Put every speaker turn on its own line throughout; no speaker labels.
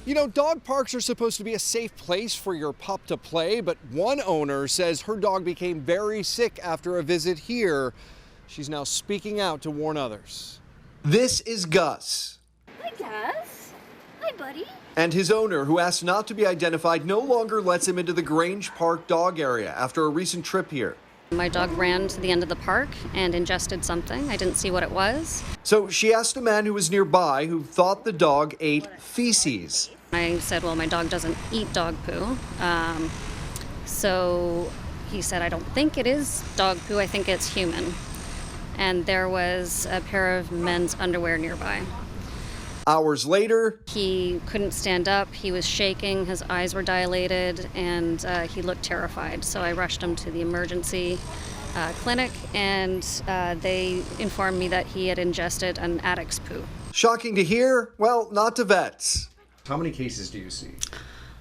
You know, dog parks are supposed to be a safe place for your pup to play, but one owner says her dog became very sick after a visit here. She's now speaking out to warn others. This is Gus.
Hi, Gus. Hi, buddy.
And his owner, who asked not to be identified, no longer lets him into the Grange Park dog area after a recent trip here.
My dog ran to the end of the park and ingested something. I didn't see what it was.
So she asked a man who was nearby who thought the dog ate feces.
I said, well, my dog doesn't eat dog poo. So he said, I don't think it is dog poo. I think it's human. And there was a pair of men's underwear nearby.
Hours later,
he couldn't stand up. He was shaking. His eyes were dilated, and he looked terrified. So I rushed him to the emergency clinic, and they informed me that he had ingested an addict's poo.
Shocking to hear? Well, not to vets. How many cases do you see?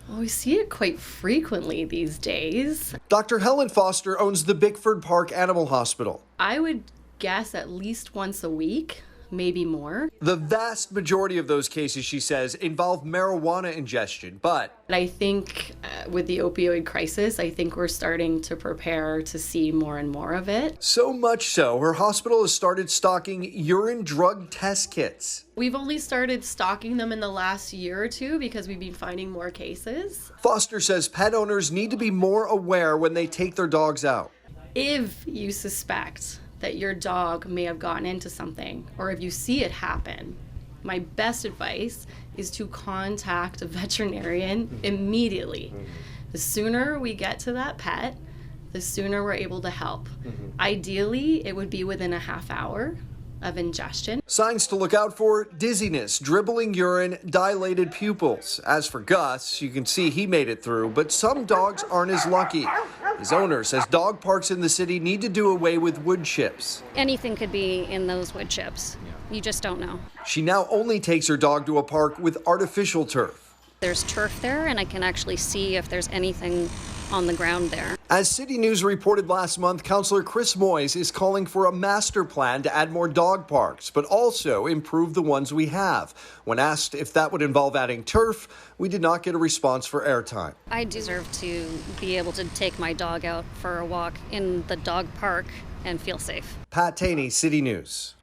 Well, we see it quite frequently these days.
Dr. Helen Foster owns the Bickford Park Animal Hospital.
I would guess at least once a week, maybe more.
The vast majority of those cases, she says, involve marijuana ingestion, but
I think with the opioid crisis, I think we're starting to prepare to see more and more of it.
So much so, her hospital has started stocking urine drug test kits.
We've only started stocking them in the last year or two because we've been finding more cases.
Foster says pet owners need to be more aware when they take their dogs out.
If you suspect that your dog may have gotten into something, or if you see it happen, my best advice is to contact a veterinarian immediately. The sooner we get to that pet, the sooner we're able to help. Ideally, it would be within a half hour of ingestion.
Signs to look out for: dizziness, dribbling urine, dilated pupils. As for Gus, you can see he made it through, but some dogs aren't as lucky. His owner says dog parks in the city need to do away with wood chips.
Anything could be in those wood chips. You just don't know.
She now only takes her dog to a park with artificial turf.
There's turf there, and I can actually see if there's anything on the ground there.
As City News reported last month, Councillor Chris Moyes is calling for a master plan to add more dog parks, but also improve the ones we have. When asked if that would involve adding turf, we did not get a response for airtime.
I deserve to be able to take my dog out for a walk in the dog park and feel safe.
Pat Taney, City News.